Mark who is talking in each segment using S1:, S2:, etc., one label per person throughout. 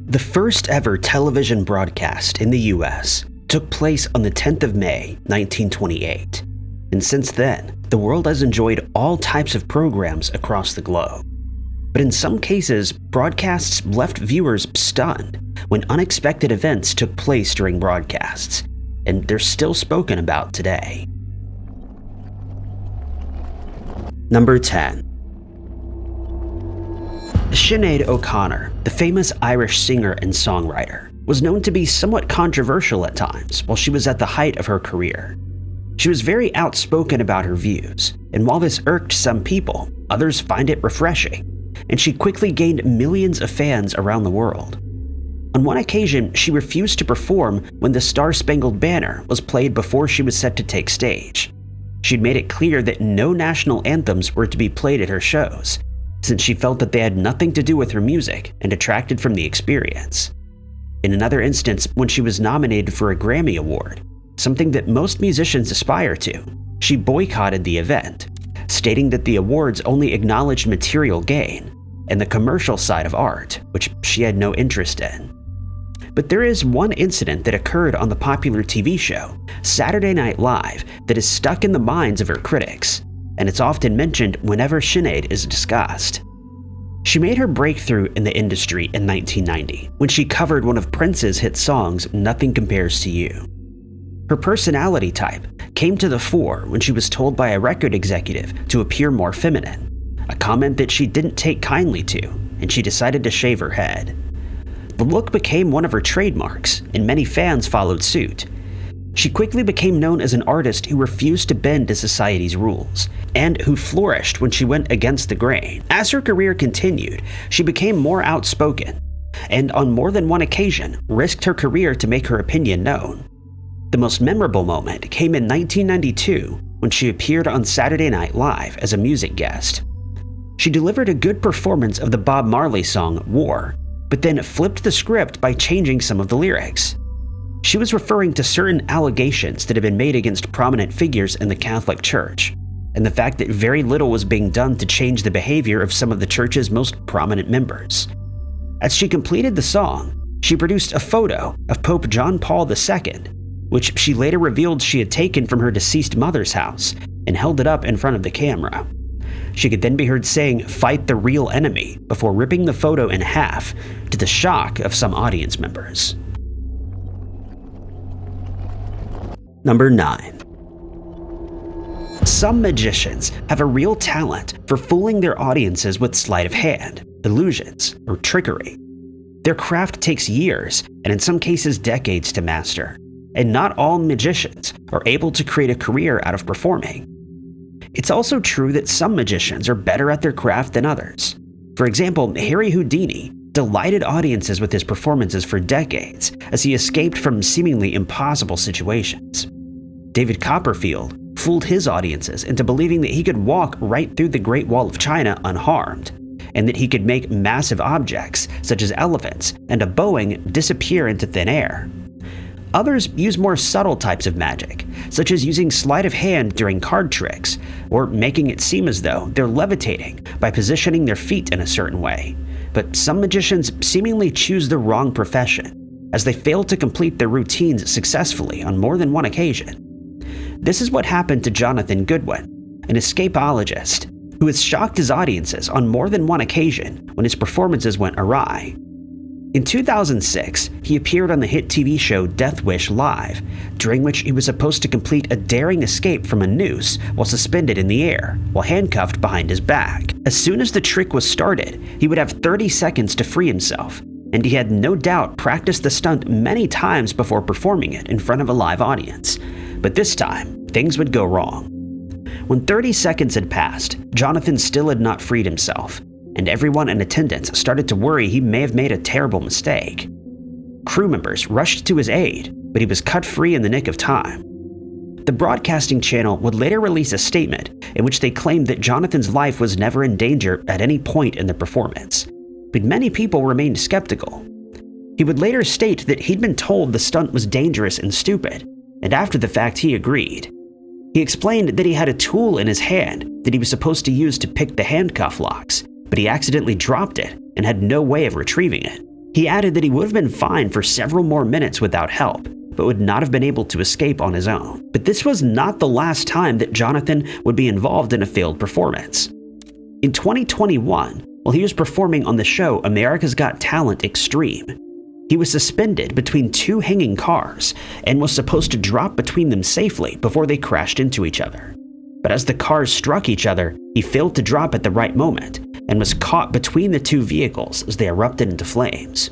S1: The first ever television broadcast in the US took place on the 10th of May, 1928, and since then, the world has enjoyed all types of programs across the globe. But in some cases, broadcasts left viewers stunned when unexpected events took place during broadcasts, and they're still spoken about today. Number 10. Sinead O'Connor, the famous Irish singer and songwriter, was known to be somewhat controversial at times while she was at the height of her career. She was very outspoken about her views, and while this irked some people, others find it refreshing, and she quickly gained millions of fans around the world. On one occasion, she refused to perform when the Star-Spangled Banner was played before she was set to take stage. She'd made it clear that no national anthems were to be played at her shows, since she felt that they had nothing to do with her music and detracted from the experience. In another instance, when she was nominated for a Grammy Award, something that most musicians aspire to, she boycotted the event, stating that the awards only acknowledged material gain and the commercial side of art, which she had no interest in. But there is one incident that occurred on the popular TV show, Saturday Night Live, that is stuck in the minds of her critics, and it's often mentioned whenever Sinead is discussed. She made her breakthrough in the industry in 1990 when she covered one of Prince's hit songs, Nothing Compares to You. Her personality type came to the fore when she was told by a record executive to appear more feminine, a comment that she didn't take kindly to, and she decided to shave her head. The look became one of her trademarks, and many fans followed suit. She quickly became known as an artist who refused to bend to society's rules, and who flourished when she went against the grain. As her career continued, she became more outspoken, and on more than one occasion, risked her career to make her opinion known. The most memorable moment came in 1992 when she appeared on Saturday Night Live as a music guest. She delivered a good performance of the Bob Marley song War, but then flipped the script by changing some of the lyrics. She was referring to certain allegations that had been made against prominent figures in the Catholic Church, and the fact that very little was being done to change the behavior of some of the church's most prominent members. As she completed the song, she produced a photo of Pope John Paul II, which she later revealed she had taken from her deceased mother's house, and held it up in front of the camera. She could then be heard saying, "Fight the real enemy," before ripping the photo in half, to the shock of some audience members. Number 9. Some magicians have a real talent for fooling their audiences with sleight of hand, illusions, or trickery. Their craft takes years, and in some cases decades, to master, and not all magicians are able to create a career out of performing. It's also true that some magicians are better at their craft than others. For example, Harry Houdini delighted audiences with his performances for decades as he escaped from seemingly impossible situations. David Copperfield fooled his audiences into believing that he could walk right through the Great Wall of China unharmed, and that he could make massive objects, such as elephants and a Boeing, disappear into thin air. Others use more subtle types of magic, such as using sleight of hand during card tricks, or making it seem as though they're levitating by positioning their feet in a certain way. But some magicians seemingly choose the wrong profession, as they fail to complete their routines successfully on more than one occasion. This is what happened to Jonathan Goodwin, an escapologist, who has shocked his audiences on more than one occasion when his performances went awry. In 2006, he appeared on the hit TV show Death Wish Live, during which he was supposed to complete a daring escape from a noose while suspended in the air, while handcuffed behind his back. As soon as the trick was started, he would have 30 seconds to free himself, and he had no doubt practiced the stunt many times before performing it in front of a live audience. But this time, things would go wrong. When 30 seconds had passed, Jonathan still had not freed himself, and everyone in attendance started to worry he may have made a terrible mistake. Crew members rushed to his aid, but he was cut free in the nick of time. The broadcasting channel would later release a statement in which they claimed that Jonathan's life was never in danger at any point in the performance, but many people remained skeptical. He would later state that he'd been told the stunt was dangerous and stupid, and after the fact he agreed. He explained that he had a tool in his hand that he was supposed to use to pick the handcuff locks, but he accidentally dropped it and had no way of retrieving it. He added that he would have been fine for several more minutes without help, but would not have been able to escape on his own. But this was not the last time that Jonathan would be involved in a failed performance. In 2021, while he was performing on the show America's Got Talent Extreme, he was suspended between two hanging cars and was supposed to drop between them safely before they crashed into each other. But as the cars struck each other, he failed to drop at the right moment and was caught between the two vehicles as they erupted into flames.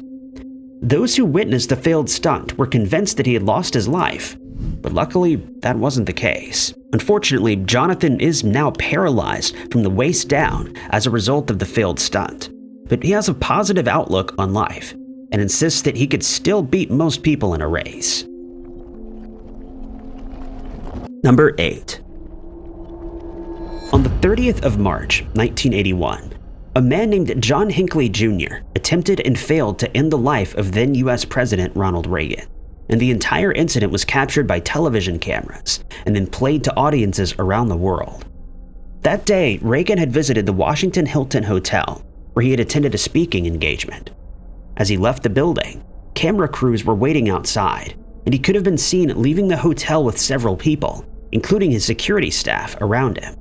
S1: Those who witnessed the failed stunt were convinced that he had lost his life, but luckily that wasn't the case. Unfortunately, Jonathan is now paralyzed from the waist down as a result of the failed stunt, but he has a positive outlook on life and insists that he could still beat most people in a race. Number 8. On the 30th of March, 1981, a man named John Hinckley Jr. attempted and failed to end the life of then US President Ronald Reagan, and the entire incident was captured by television cameras and then played to audiences around the world. That day, Reagan had visited the Washington Hilton Hotel, where he had attended a speaking engagement. As he left the building, camera crews were waiting outside, and he could have been seen leaving the hotel with several people, including his security staff, around him.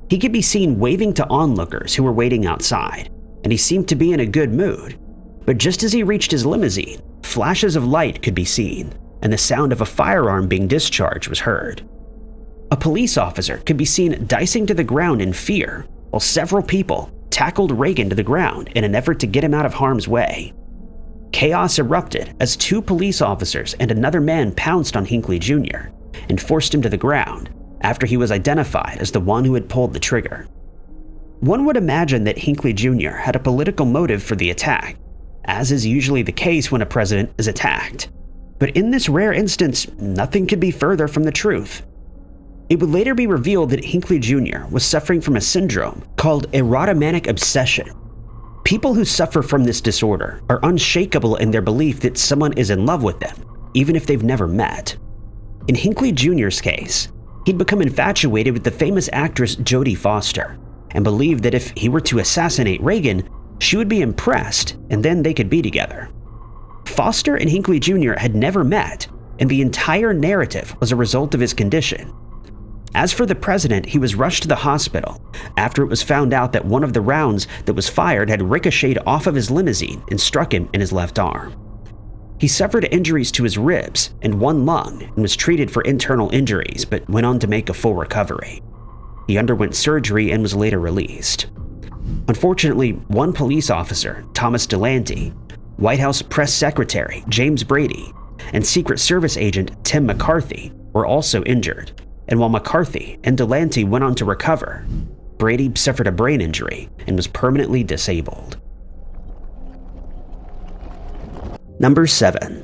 S1: He could be seen waving to onlookers who were waiting outside, and he seemed to be in a good mood. But just as he reached his limousine, flashes of light could be seen, and the sound of a firearm being discharged was heard. A police officer could be seen dicing to the ground in fear, while several people tackled Reagan to the ground in an effort to get him out of harm's way. Chaos erupted as two police officers and another man pounced on Hinckley Jr. and forced him to the ground after he was identified as the one who had pulled the trigger. One would imagine that Hinckley Jr. had a political motive for the attack, as is usually the case when a president is attacked. But in this rare instance, nothing could be further from the truth. It would later be revealed that Hinckley Jr. was suffering from a syndrome called erotomanic obsession. People who suffer from this disorder are unshakable in their belief that someone is in love with them, even if they've never met. In Hinckley Jr.'s case, he'd become infatuated with the famous actress Jodie Foster and believed that if he were to assassinate Reagan, she would be impressed and then they could be together. Foster and Hinckley Jr. had never met, and the entire narrative was a result of his condition. As for the president, he was rushed to the hospital after it was found out that one of the rounds that was fired had ricocheted off of his limousine and struck him in his left arm. He suffered injuries to his ribs and one lung and was treated for internal injuries, but went on to make a full recovery. He underwent surgery and was later released. Unfortunately, one police officer, Thomas Delante, White House Press Secretary James Brady, and Secret Service agent Tim McCarthy were also injured, and while McCarthy and Delante went on to recover, Brady suffered a brain injury and was permanently disabled. Number 7.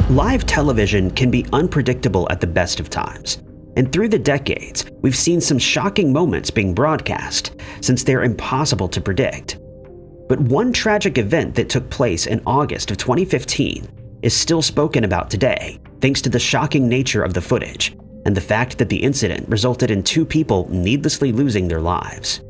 S1: Live television can be unpredictable at the best of times, and through the decades, we've seen some shocking moments being broadcast since they're impossible to predict. But one tragic event that took place in August of 2015 is still spoken about today, thanks to the shocking nature of the footage and the fact that the incident resulted in 2 people needlessly losing their lives.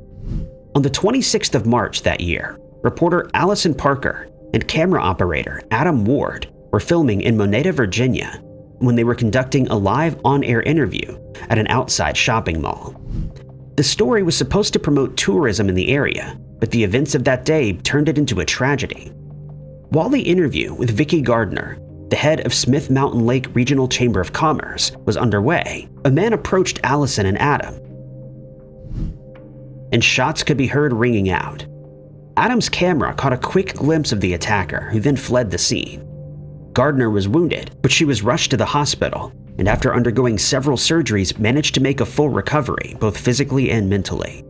S1: On the 26th of March that year, reporter Allison Parker and camera operator Adam Ward were filming in Moneta, Virginia, when they were conducting a live on-air interview at an outside shopping mall. The story was supposed to promote tourism in the area, but the events of that day turned it into a tragedy. While the interview with Vicki Gardner, the head of Smith Mountain Lake Regional Chamber of Commerce, was underway, a man approached Allison and Adam, and shots could be heard ringing out. Adam's camera caught a quick glimpse of the attacker, who then fled the scene. Gardner was wounded, but she was rushed to the hospital, and after undergoing several surgeries, managed to make a full recovery, both physically and mentally.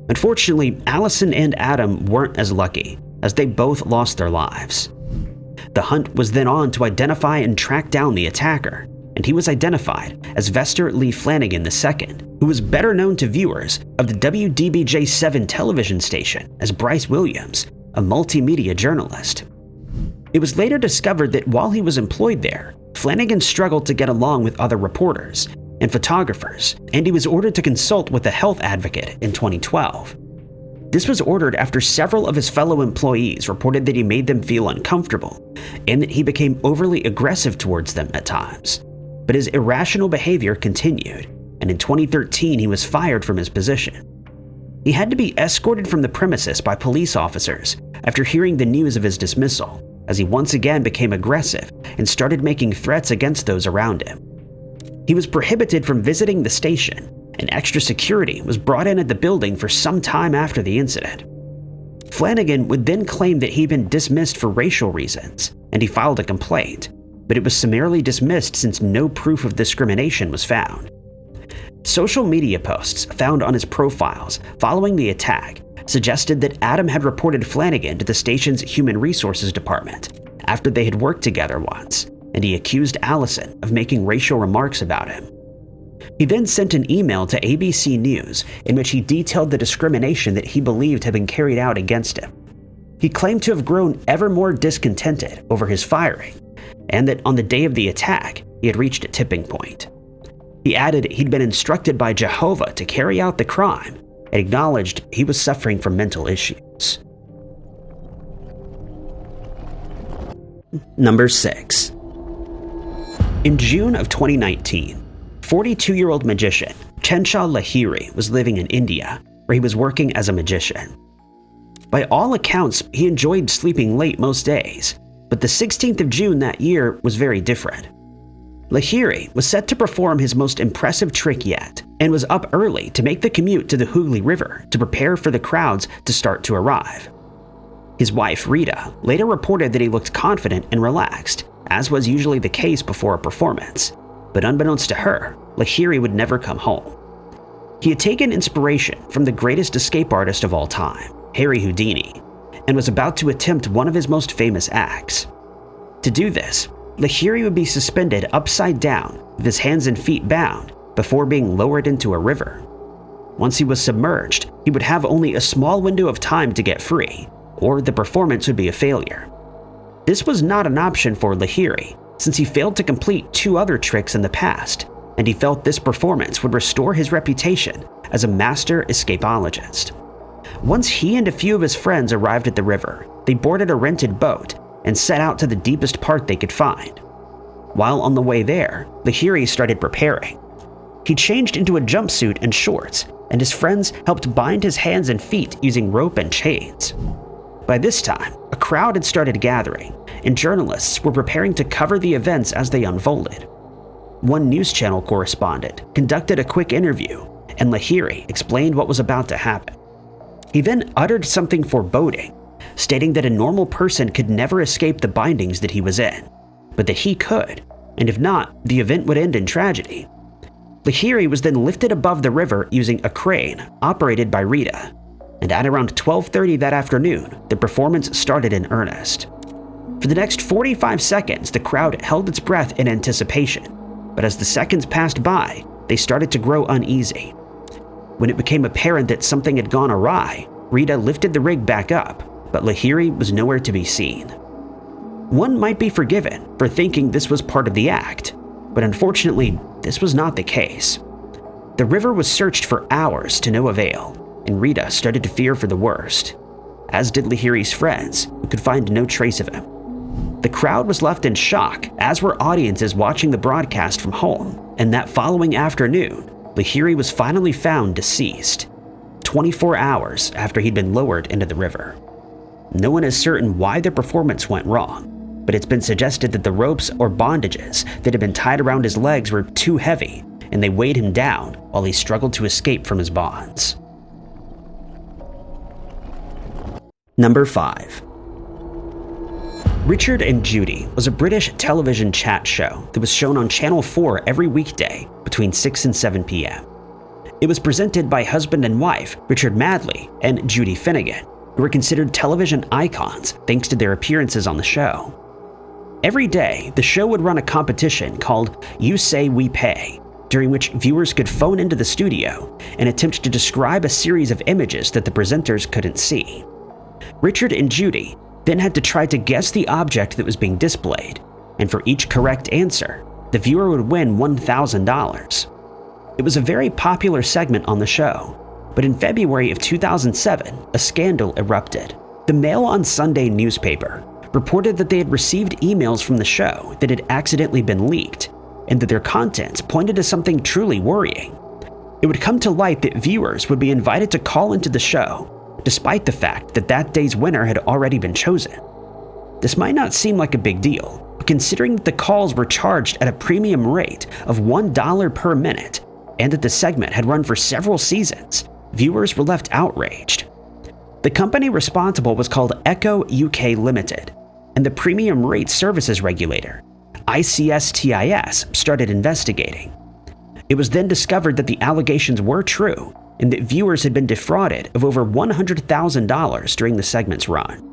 S1: Unfortunately, Allison and Adam weren't as lucky, as they both lost their lives. The hunt was then on to identify and track down the attacker, and he was identified as Vester Lee Flanagan II, who was better known to viewers of the WDBJ-7 television station as Bryce Williams, a multimedia journalist. It was later discovered that while he was employed there, Flanagan struggled to get along with other reporters and photographers, and he was ordered to consult with a health advocate in 2012. This was ordered after several of his fellow employees reported that he made them feel uncomfortable and that he became overly aggressive towards them at times. But his irrational behavior continued, and in 2013 he was fired from his position. He had to be escorted from the premises by police officers after hearing the news of his dismissal, as he once again became aggressive and started making threats against those around him. He was prohibited from visiting the station, and extra security was brought in at the building for some time after the incident. Flanagan would then claim that he'd been dismissed for racial reasons, and he filed a complaint, but it was summarily dismissed since no proof of discrimination was found. Social media posts found on his profiles following the attack suggested that Adam had reported Flanagan to the station's Human Resources Department after they had worked together once, and he accused Allison of making racial remarks about him. He then sent an email to ABC News in which he detailed the discrimination that he believed had been carried out against him. He claimed to have grown ever more discontented over his firing, and that on the day of the attack, he had reached a tipping point. He added he'd been instructed by Jehovah to carry out the crime and acknowledged he was suffering from mental issues. Number 6. In June of 2019, 42-year-old magician Chenshaw Lahiri was living in India, where he was working as a magician. By all accounts, he enjoyed sleeping late most days, but the 16th of June that year was very different. Lahiri was set to perform his most impressive trick yet, and was up early to make the commute to the Hooghly River to prepare for the crowds to start to arrive. His wife, Rita, later reported that he looked confident and relaxed, as was usually the case before a performance, but unbeknownst to her, Lahiri would never come home. He had taken inspiration from the greatest escape artist of all time, Harry Houdini, and was about to attempt one of his most famous acts. To do this, Lahiri would be suspended upside down with his hands and feet bound before being lowered into a river. Once he was submerged, he would have only a small window of time to get free, or the performance would be a failure. This was not an option for Lahiri, since he failed to complete 2 other tricks in the past, and he felt this performance would restore his reputation as a master escapologist. Once he and a few of his friends arrived at the river, they boarded a rented boat and set out to the deepest part they could find. While on the way there, Lahiri started preparing. He changed into a jumpsuit and shorts, and his friends helped bind his hands and feet using rope and chains. By this time, a crowd had started gathering, and journalists were preparing to cover the events as they unfolded. One news channel correspondent conducted a quick interview, and Lahiri explained what was about to happen. He then uttered something foreboding, stating that a normal person could never escape the bindings that he was in, but that he could, and if not, the event would end in tragedy. Lahiri was then lifted above the river using a crane operated by Rita, and at around 12:30 that afternoon, the performance started in earnest. For the next 45 seconds, the crowd held its breath in anticipation, but as the seconds passed by, they started to grow uneasy. When it became apparent that something had gone awry, Rita lifted the rig back up, but Lahiri was nowhere to be seen. One might be forgiven for thinking this was part of the act, but unfortunately, this was not the case. The river was searched for hours to no avail, and Rita started to fear for the worst, as did Lahiri's friends, who could find no trace of him. The crowd was left in shock, as were audiences watching the broadcast from home, and that following afternoon, Lahiri was finally found deceased, 24 hours after he'd been lowered into the river. No one is certain why the performance went wrong, but it's been suggested that the ropes or bondages that had been tied around his legs were too heavy, and they weighed him down while he struggled to escape from his bonds. Number 5. Richard and Judy was a British television chat show that was shown on Channel 4 every weekday between 6 and 7 p.m. It was presented by husband and wife Richard Madley and Judy Finnegan, who were considered television icons thanks to their appearances on the show. Every day, the show would run a competition called You Say We Pay, during which viewers could phone into the studio and attempt to describe a series of images that the presenters couldn't see. Richard and Judy then had to try to guess the object that was being displayed, and for each correct answer, the viewer would win $1,000. It was a very popular segment on the show, But in February of 2007, a scandal erupted. The Mail on Sunday newspaper reported that they had received emails from the show that had accidentally been leaked, and that their contents pointed to something truly worrying. It would come to light that viewers would be invited to call into the show, despite the fact that that day's winner had already been chosen. This might not seem like a big deal, but considering that the calls were charged at a premium rate of $1 per minute, and that the segment had run for several seasons, viewers were left outraged. The company responsible was called Echo UK Limited, and the Premium Rate Services Regulator, ICSTIS, started investigating. It was then discovered that the allegations were true and that viewers had been defrauded of over $100,000 during the segment's run.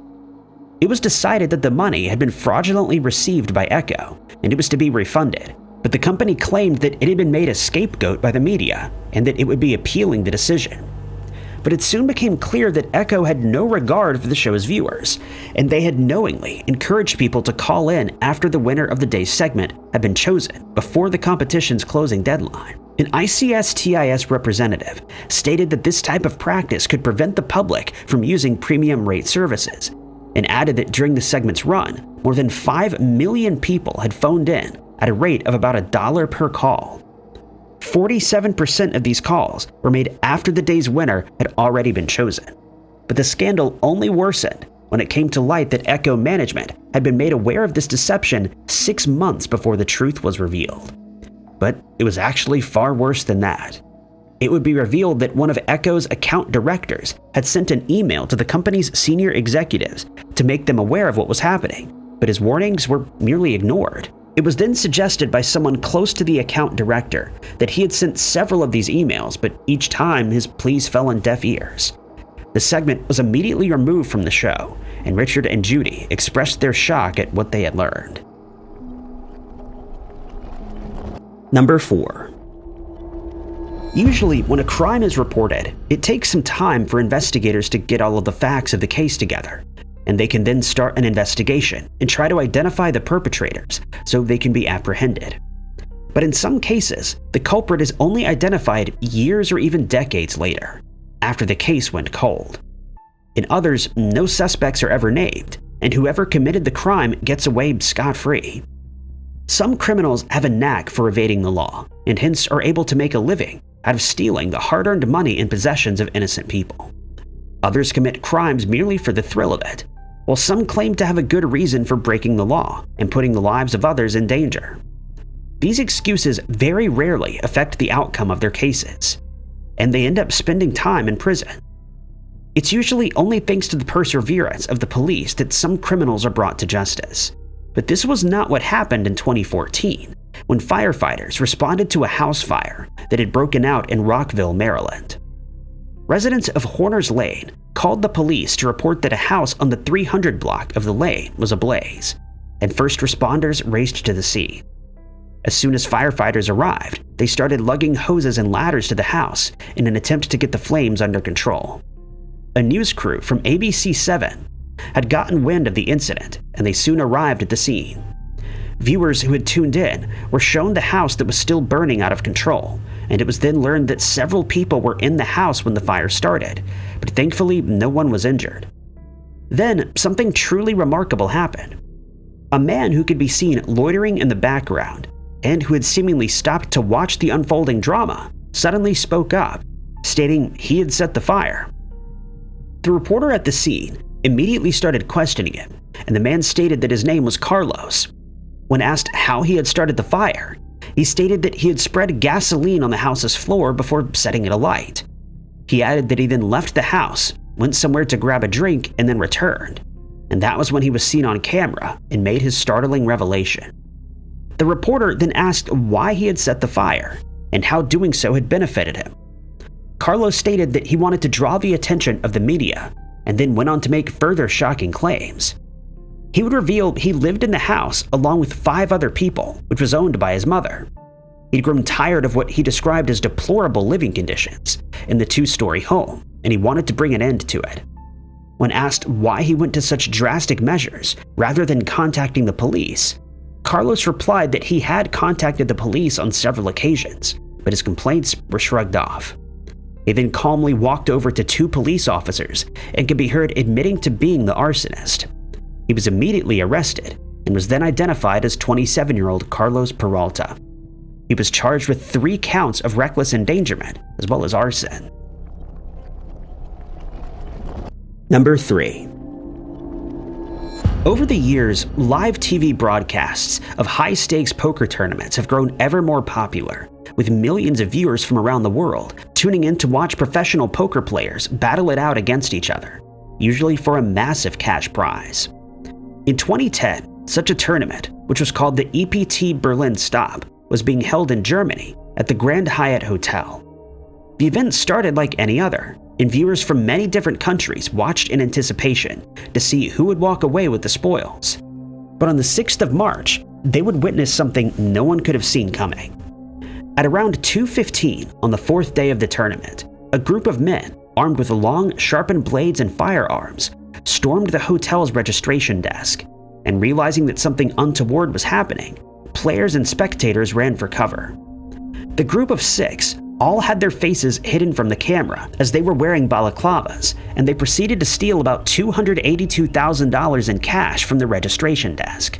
S1: It was decided that the money had been fraudulently received by Echo and it was to be refunded, but the company claimed that it had been made a scapegoat by the media and that it would be appealing the decision. But it soon became clear that Echo had no regard for the show's viewers, and they had knowingly encouraged people to call in after the winner of the day's segment had been chosen before the competition's closing deadline. An ICSTIS representative stated that this type of practice could prevent the public from using premium rate services, and added that during the segment's run, more than 5 million people had phoned in at a rate of about $1 per call. 47% of these calls were made after the day's winner had already been chosen. But the scandal only worsened when it came to light that Echo management had been made aware of this deception 6 months before the truth was revealed. But it was actually far worse than that. It would be revealed that one of Echo's account directors had sent an email to the company's senior executives to make them aware of what was happening, but his warnings were merely ignored. It was then suggested by someone close to the account director that he had sent several of these emails, but each time his pleas fell on deaf ears. The segment was immediately removed from the show, and Richard and Judy expressed their shock at what they had learned. Number 4. Usually, when a crime is reported, it takes some time for investigators to get all of the facts of the case together, and they can then start an investigation and try to identify the perpetrators so they can be apprehended. But in some cases, the culprit is only identified years or even decades later, after the case went cold. In others, no suspects are ever named, and whoever committed the crime gets away scot-free. Some criminals have a knack for evading the law, and hence are able to make a living out of stealing the hard-earned money and possessions of innocent people. Others commit crimes merely for the thrill of it, while some claim to have a good reason for breaking the law and putting the lives of others in danger. These excuses very rarely affect the outcome of their cases, and they end up spending time in prison. It's usually only thanks to the perseverance of the police that some criminals are brought to justice. But this was not what happened in 2014, when firefighters responded to a house fire that had broken out in Rockville, Maryland. Residents of Horner's Lane called the police to report that a house on the 300 block of the lane was ablaze, and first responders raced to the scene. As soon as firefighters arrived, they started lugging hoses and ladders to the house in an attempt to get the flames under control. A news crew from ABC7 had gotten wind of the incident, and they soon arrived at the scene. Viewers who had tuned in were shown the house that was still burning out of control, and it was then learned that several people were in the house when the fire started, but thankfully no one was injured. Then something truly remarkable happened. A man who could be seen loitering in the background and who had seemingly stopped to watch the unfolding drama suddenly spoke up, stating he had set the fire. The reporter at the scene immediately started questioning him, and the man stated that his name was Carlos. When asked how he had started the fire, he stated that he had spread gasoline on the house's floor before setting it alight. He added that he then left the house, went somewhere to grab a drink, and then returned. And that was when he was seen on camera and made his startling revelation. The reporter then asked why he had set the fire and how doing so had benefited him. Carlos stated that he wanted to draw the attention of the media and then went on to make further shocking claims. He would reveal he lived in the house along with 5 other people, which was owned by his mother. He'd grown tired of what he described as deplorable living conditions in the 2-story home, and he wanted to bring an end to it. When asked why he went to such drastic measures rather than contacting the police, Carlos replied that he had contacted the police on several occasions, but his complaints were shrugged off. He then calmly walked over to two police officers and could be heard admitting to being the arsonist. He was immediately arrested and was then identified as 27-year-old Carlos Peralta. He was charged with 3 counts of reckless endangerment as well as arson. Number 3. Over the years, live TV broadcasts of high-stakes poker tournaments have grown ever more popular, with millions of viewers from around the world tuning in to watch professional poker players battle it out against each other, usually for a massive cash prize. In 2010, such a tournament, which was called the EPT Berlin Stop, was being held in Germany at the Grand Hyatt Hotel. The event started like any other, and viewers from many different countries watched in anticipation to see who would walk away with the spoils. But on the 6th of March, they would witness something no one could have seen coming. At around 2:15 on the 4th day of the tournament, a group of men, armed with long, sharpened blades and firearms, stormed the hotel's registration desk, and realizing that something untoward was happening, players and spectators ran for cover. The group of 6 all had their faces hidden from the camera as they were wearing balaclavas, and they proceeded to steal about $282,000 in cash from the registration desk.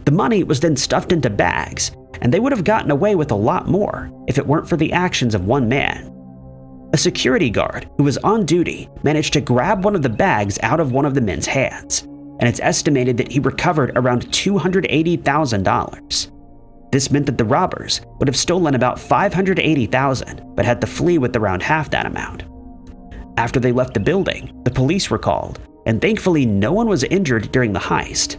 S1: The money was then stuffed into bags, and they would have gotten away with a lot more if it weren't for the actions of one man. A security guard who was on duty managed to grab one of the bags out of one of the men's hands, and it's estimated that he recovered around $280,000. This meant that the robbers would have stolen about $580,000, but had to flee with around half that amount. After they left the building, the police were called, and thankfully no one was injured during the heist.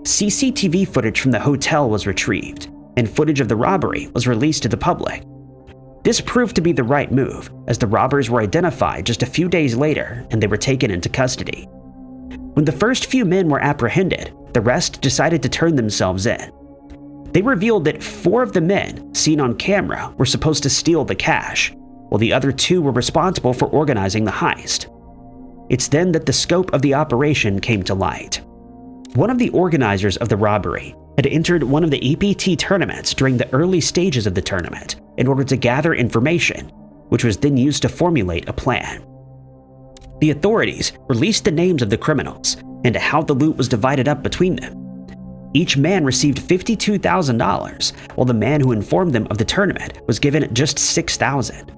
S1: CCTV footage from the hotel was retrieved, and footage of the robbery was released to the public. This proved to be the right move, as the robbers were identified just a few days later and they were taken into custody. When the first few men were apprehended, the rest decided to turn themselves in. They revealed that 4 of the men seen on camera were supposed to steal the cash, while the other 2 were responsible for organizing the heist. It's then that the scope of the operation came to light. One of the organizers of the robbery had entered one of the EPT tournaments during the early stages of the tournament in order to gather information, which was then used to formulate a plan. The authorities released the names of the criminals and how the loot was divided up between them. Each man received $52,000, while the man who informed them of the tournament was given just $6,000.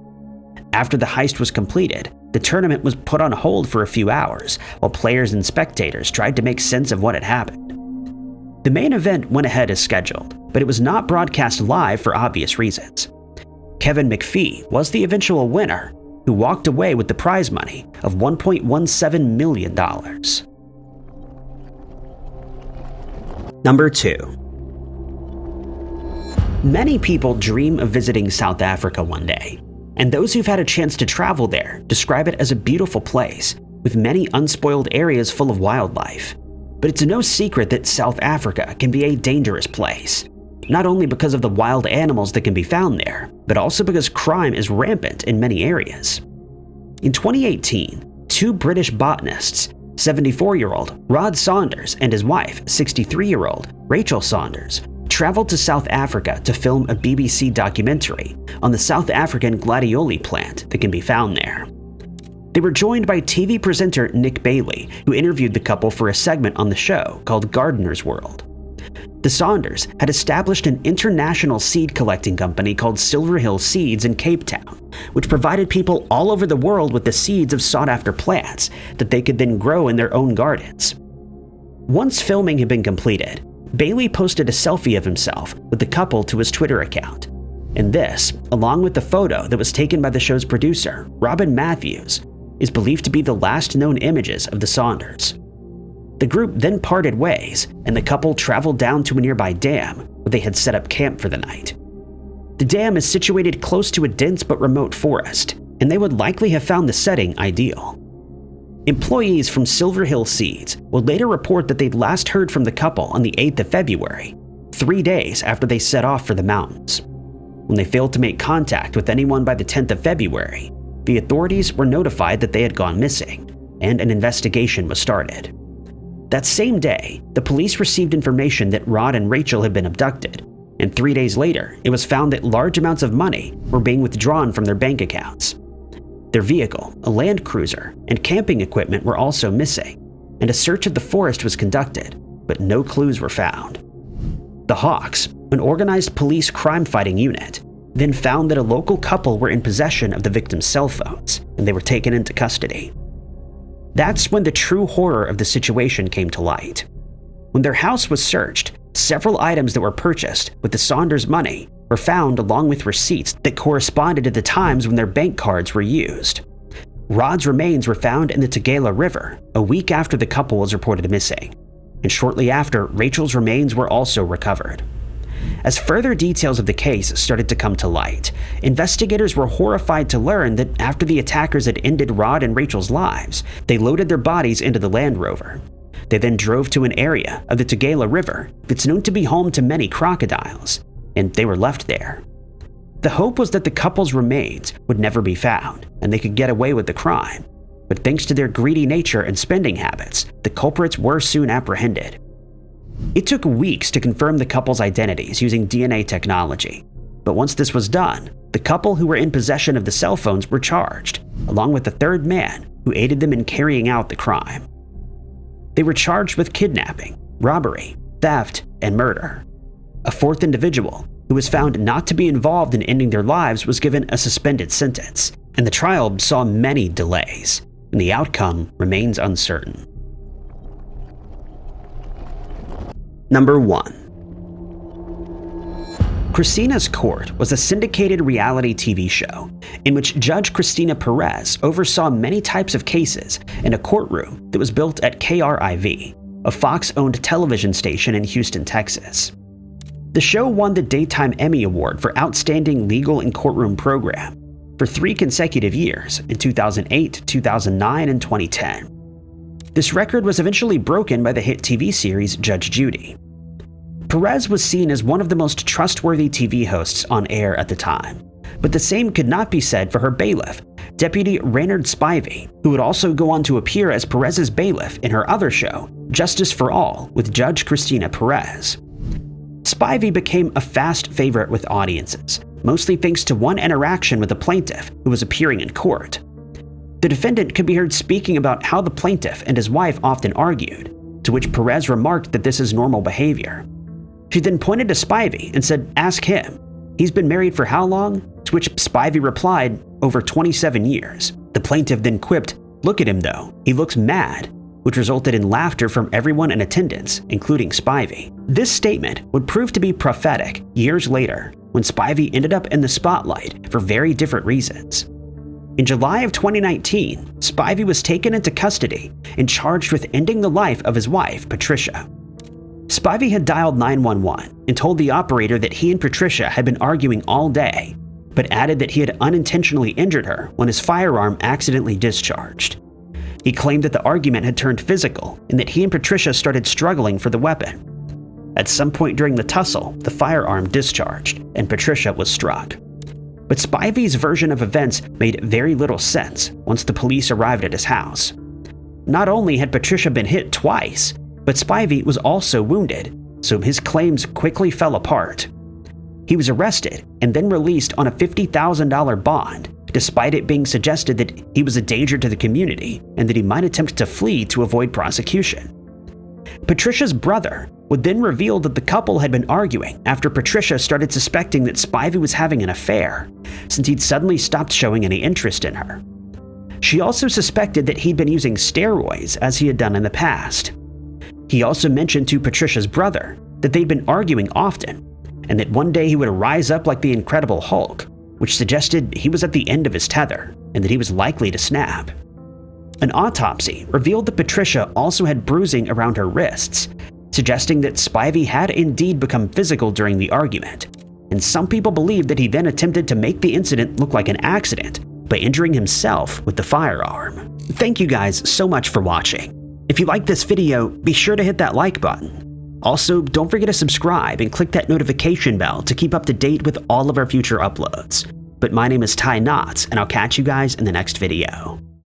S1: After the heist was completed, the tournament was put on hold for a few hours, while players and spectators tried to make sense of what had happened. The main event went ahead as scheduled, but it was not broadcast live for obvious reasons. Kevin McPhee was the eventual winner, who walked away with the prize money of $1.17 million. Number 2. Many people dream of visiting South Africa one day, and those who've had a chance to travel there describe it as a beautiful place, with many unspoiled areas full of wildlife. But it's no secret that South Africa can be a dangerous place, not only because of the wild animals that can be found there, but also because crime is rampant in many areas. In 2018, 2 British botanists, 74-year-old Rod Saunders and his wife, 63-year-old Rachel Saunders, traveled to South Africa to film a BBC documentary on the South African gladioli plant that can be found there. They were joined by TV presenter Nick Bailey, who interviewed the couple for a segment on the show called Gardener's World. The Saunders had established an international seed collecting company called Silver Hill Seeds in Cape Town, which provided people all over the world with the seeds of sought-after plants that they could then grow in their own gardens. Once filming had been completed, Bailey posted a selfie of himself with the couple to his Twitter account. And this, along with the photo that was taken by the show's producer, Robin Matthews, is believed to be the last known images of the Saunders. The group then parted ways, and the couple traveled down to a nearby dam where they had set up camp for the night. The dam is situated close to a dense but remote forest, and they would likely have found the setting ideal. Employees from Silver Hill Seeds would later report that they'd last heard from the couple on the 8th of February, 3 days after they set off for the mountains. When they failed to make contact with anyone by the 10th of February, the authorities were notified that they had gone missing, and an investigation was started. That same day, the police received information that Rod and Rachel had been abducted, and 3 days later, it was found that large amounts of money were being withdrawn from their bank accounts. Their vehicle, a Land Cruiser, and camping equipment were also missing, and a search of the forest was conducted, but no clues were found. The Hawks, an organized police crime-fighting unit, then found that a local couple were in possession of the victims' cell phones, and they were taken into custody. That's when the true horror of the situation came to light. When their house was searched, several items that were purchased with the Saunders money were found along with receipts that corresponded to the times when their bank cards were used. Rod's remains were found in the Tugela River a week after the couple was reported missing, and shortly after, Rachel's remains were also recovered. As further details of the case started to come to light, investigators were horrified to learn that after the attackers had ended Rod and Rachel's lives, they loaded their bodies into the Land Rover. They then drove to an area of the Tugela River that's known to be home to many crocodiles, and they were left there. The hope was that the couple's remains would never be found, and they could get away with the crime. But thanks to their greedy nature and spending habits, the culprits were soon apprehended. It took weeks to confirm the couple's identities using DNA technology, but once this was done, the couple who were in possession of the cell phones were charged, along with the third man who aided them in carrying out the crime. They were charged with kidnapping, robbery, theft, and murder. A fourth individual, who was found not to be involved in ending their lives, was given a suspended sentence, and the trial saw many delays, and the outcome remains uncertain. Number 1. Christina's Court was a syndicated reality TV show in which Judge Christina Perez oversaw many types of cases in a courtroom that was built at KRIV, a Fox-owned television station in Houston, Texas. The show won the Daytime Emmy Award for Outstanding Legal and Courtroom Program for 3 consecutive years in 2008, 2009, and 2010. This record was eventually broken by the hit TV series Judge Judy. Perez was seen as one of the most trustworthy TV hosts on air at the time, but the same could not be said for her bailiff, Deputy Raynard Spivey, who would also go on to appear as Perez's bailiff in her other show, Justice for All, with Judge Christina Perez. Spivey became a fast favorite with audiences, mostly thanks to one interaction with a plaintiff who was appearing in court. The defendant could be heard speaking about how the plaintiff and his wife often argued, to which Perez remarked that this is normal behavior. She then pointed to Spivey and said, "Ask him. He's been married for how long?" To which Spivey replied, "Over 27 years. The plaintiff then quipped, "Look at him though, he looks mad," which resulted in laughter from everyone in attendance, including Spivey. This statement would prove to be prophetic years later, when Spivey ended up in the spotlight for very different reasons. In July of 2019, Spivey was taken into custody and charged with ending the life of his wife, Patricia. Spivey had dialed 911 and told the operator that he and Patricia had been arguing all day, but added that he had unintentionally injured her when his firearm accidentally discharged. He claimed that the argument had turned physical and that he and Patricia started struggling for the weapon. At some point during the tussle, the firearm discharged and Patricia was struck. But Spivey's version of events made very little sense once the police arrived at his house. Not only had Patricia been hit twice, but Spivey was also wounded, so his claims quickly fell apart. He was arrested and then released on a $50,000 bond, despite it being suggested that he was a danger to the community and that he might attempt to flee to avoid prosecution. Patricia's brother would then reveal that the couple had been arguing after Patricia started suspecting that Spivey was having an affair, since he'd suddenly stopped showing any interest in her. She also suspected that he'd been using steroids as he had done in the past. He also mentioned to Patricia's brother that they'd been arguing often, and that one day he would rise up like the Incredible Hulk, which suggested he was at the end of his tether and that he was likely to snap. An autopsy revealed that Patricia also had bruising around her wrists, suggesting that Spivey had indeed become physical during the argument, and some people believe that he then attempted to make the incident look like an accident by injuring himself with the firearm. Thank you guys so much for watching. If you liked this video, be sure to hit that like button. Also, don't forget to subscribe and click that notification bell to keep up to date with all of our future uploads. But my name is Ty Knotts, and I'll catch you guys in the next video.